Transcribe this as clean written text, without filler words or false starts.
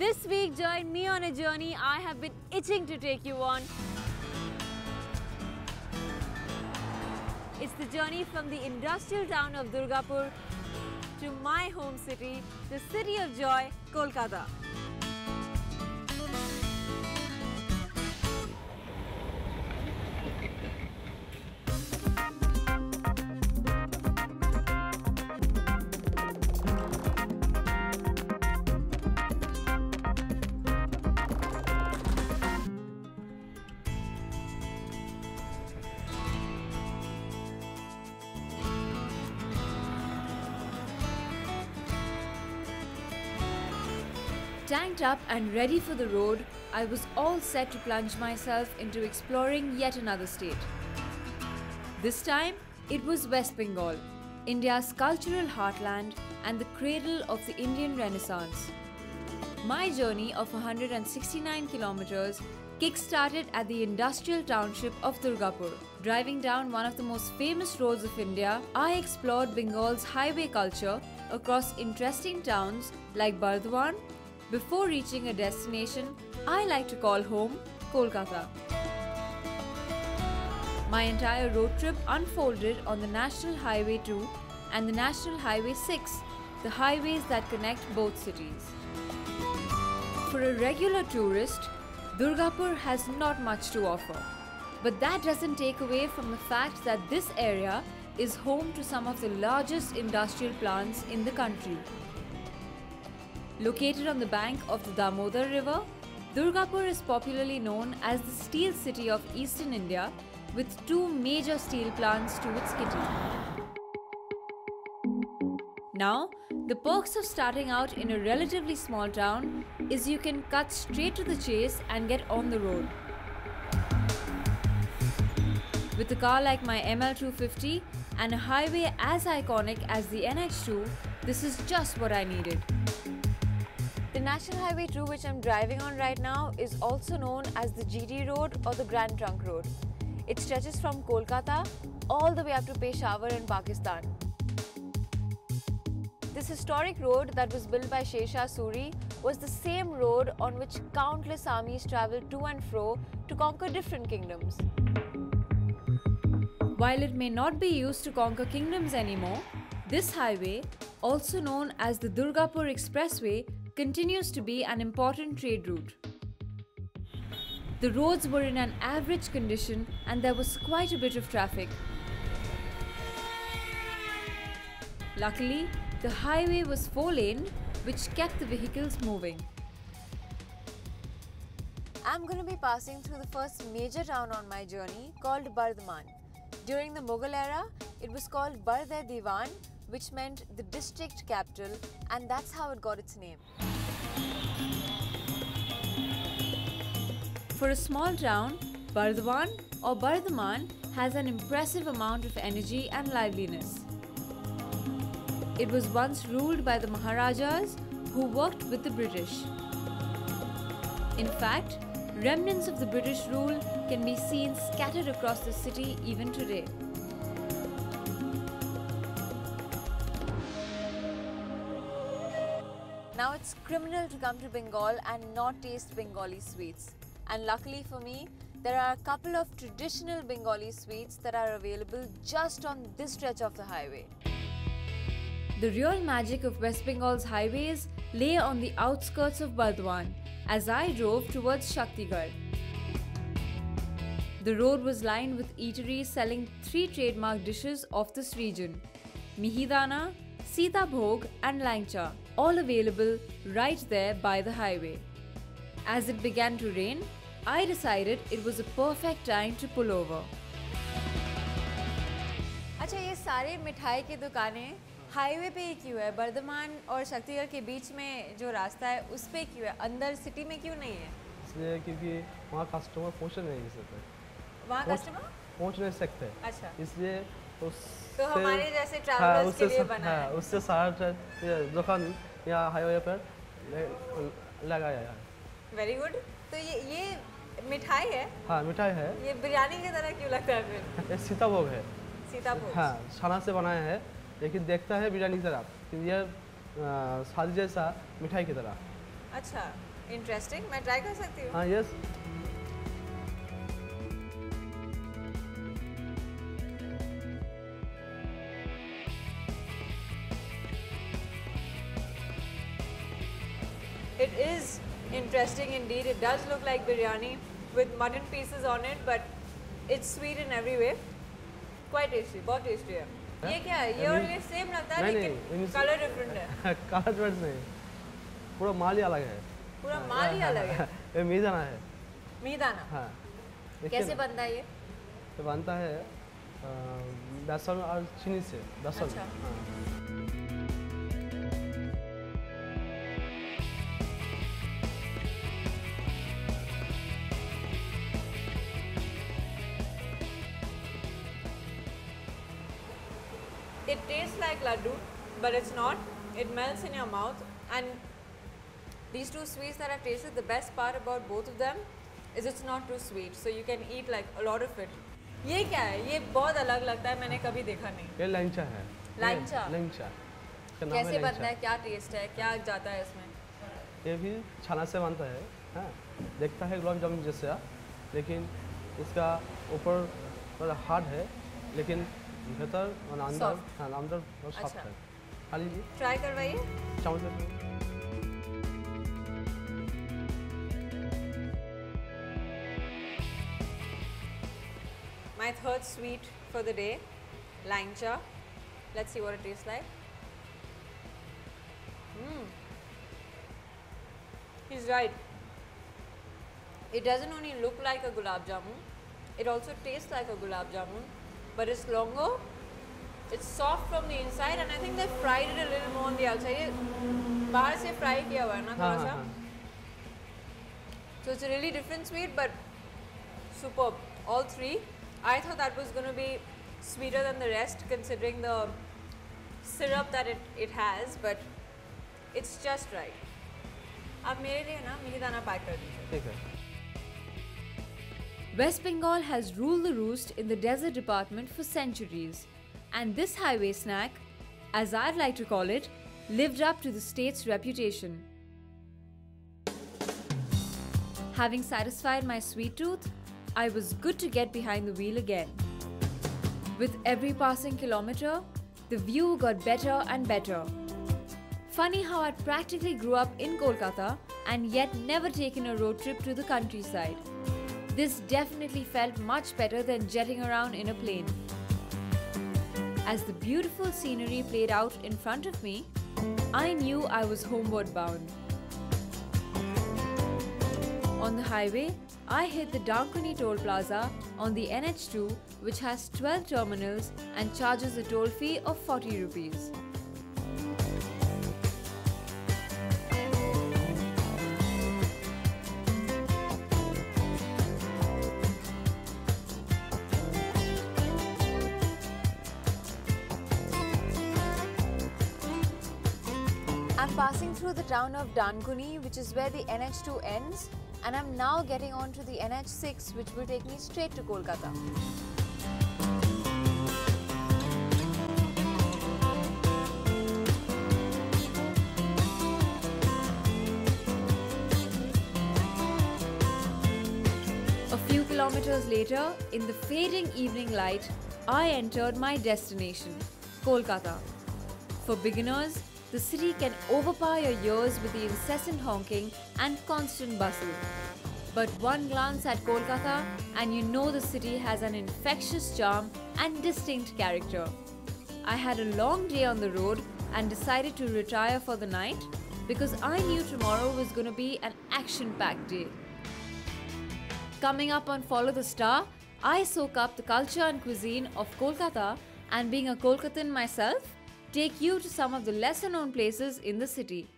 This week, join me on a journey I have been itching to take you on. It's the journey from the industrial town of Durgapur to my home city, the city of joy, Kolkata. Tanked up and ready for the road, I was all set to plunge myself into exploring yet another state. This time, it was West Bengal, India's cultural heartland and the cradle of the Indian Renaissance. My journey of 169 kilometers kick-started at the industrial township of Durgapur. Driving down one of the most famous roads of India, I explored Bengal's highway culture across interesting towns like Bardhaman, before reaching a destination I like to call home, Kolkata. My entire road trip unfolded on the National Highway 2 and the National Highway 6, the highways that connect both cities. For a regular tourist, Durgapur has not much to offer. But that doesn't take away from the fact that this area is home to some of the largest industrial plants in the country. Located on the bank of the Damodar River, Durgapur is popularly known as the Steel City of Eastern India, with two major steel plants to its kitty. Now, the perks of starting out in a relatively small town is you can cut straight to the chase and get on the road. With a car like my ML250 and a highway as iconic as the NH2, this is just what I needed. The National Highway 2, which I'm driving on right now, is also known as the GT Road or the Grand Trunk Road. It stretches from Kolkata all the way up to Peshawar in Pakistan. This historic road that was built by Sher Shah Suri was the same road on which countless armies travelled to and fro to conquer different kingdoms. While it may not be used to conquer kingdoms anymore, this highway, also known as the Durgapur Expressway, continues to be an important trade route. The roads were in an average condition and there was quite a bit of traffic. Luckily, the highway was 4-lane, which kept the vehicles moving. I'm going to be passing through the first major town on my journey called Bardhaman. During the Mughal era, it was called Bard-e-Diwan, which meant the district capital, and that's how it got its name. For a small town, Bardhaman or Bardhaman has an impressive amount of energy and liveliness. It was once ruled by the Maharajas who worked with the British. In fact, remnants of the British rule can be seen scattered across the city even today. Now it's criminal to come to Bengal and not taste Bengali sweets. And luckily for me, there are a couple of traditional Bengali sweets that are available just on this stretch of the highway. The real magic of West Bengal's highways lay on the outskirts of Bardhaman as I drove towards Shaktigarh. The road was lined with eateries selling 3 trademark dishes of this region: Mihidana, Sita Bhog and Langcha, all available right there by the highway. As it began to rain, I decided it was a perfect time to pull over. अच्छा, ये सारे मिठाई की दुकानें highway पे ही क्यों है? बर्धमान और शक्तिगढ़ के बीच में जो रास्ता है उस पे क्यों है? अंदर सिटी में क्यों नहीं है? इसलिए क्योंकि वहाँ कस्टमर पहुँच नहीं सकते। वहाँ कस्टमर पहुँच नहीं सकते। अच्छा। इसलिए तो हमारे जैसे ट्रैवलर्स के लिए बना है। उससे सारा दुकान यहाँ हाईवे पर लगाया है। Very good. तो ये मिठाई है? हाँ, मिठाई है। ये बिरयानी की तरह क्यों लगता है फिर? ये सीताभोग है। सीताभोग। हाँ, छाना से बनाया है, लेकिन देखता है बिरयानी की तरह, ये सादी जैसा मिठाई की तरह। अच्छा। इंटरेस्टिंग, मैं ट्राई कर सकती हूँ? हाँ yes. It is interesting indeed. It does look like biryani with mutton pieces on it, but it's sweet in every way. Quite tasty, बहुत tasty है। ये क्या है? ये और ये सेम लगता है लेकिन कलर डिफरेंट है। कलर डिफरेंट नहीं, पूरा माल ही अलग है। पूरा माल ही अलग है। ये मीदाना है। मीदाना? हाँ। कैसे बनता है ये? ये बनता है बेसन और चीनी से। बेसन। अच्छा। हाँ। It tastes like laddu, but it's not. It melts in your mouth. And these two sweets that I've tasted, the best part about both of them is it's not too sweet. So you can eat like a lot of it. ये क्या है? ये बहुत अलग लगता है, मैंने कभी देखा नहीं। ये लंचा है। लंचा? लंचा। कैसे बनता है? क्या टेस्ट है? क्या जाता है इसमें? ये भी छाना से बनता है। हाँ, देखता है गुलाब जामुन जैसा, लेकिन इसका ऊपर थोड़ा हार्ड है, लेकिन भीतर और अंदर, हाँ अंदर बहुत सॉफ्ट है। खा लीजिए। ट्राई करवाइए। चावल में। My third sweet for the day, langcha. Let's see what it tastes like. He's right. It doesn't only look like a gulab jamun, it also tastes like a gulab jamun, but it's longer. It's soft from the inside, and I think they fried it a little more on the outside. ये बाहर से fry किया हुआ है ना थोड़ा सा. So it's a really different sweet, but superb. All three. I thought that was going to be sweeter than the rest, considering the syrup that it has, but it's just right. अब मेरे लिए ना mihidana pack कर दीजिए. ठीक है. West Bengal has ruled the roost in the desert department for centuries, and this highway snack, as I'd like to call it, lived up to the state's reputation. Having satisfied my sweet tooth, I was good to get behind the wheel again. With every passing kilometer, the view got better and better. Funny how I'd practically grew up in Kolkata and yet never taken a road trip to the countryside. This definitely felt much better than jetting around in a plane. As the beautiful scenery played out in front of me, I knew I was homeward bound. On the highway, I hit the Dankuni toll plaza on the NH2, which has 12 terminals and charges a toll fee of 40 rupees. I'm passing through the town of Dankuni, which is where the NH2 ends, and I'm now getting onto the NH6, which will take me straight to Kolkata. A few kilometers later, in the fading evening light, I entered my destination, Kolkata. For beginners, the city can overpower your ears with the incessant honking and constant bustle. But one glance at Kolkata and you know the city has an infectious charm and distinct character. I had a long day on the road and decided to retire for the night because I knew tomorrow was going to be an action-packed day. Coming up on Follow the Star, I soak up the culture and cuisine of Kolkata, and being a Kolkatan myself, take you to some of the lesser known places in the city.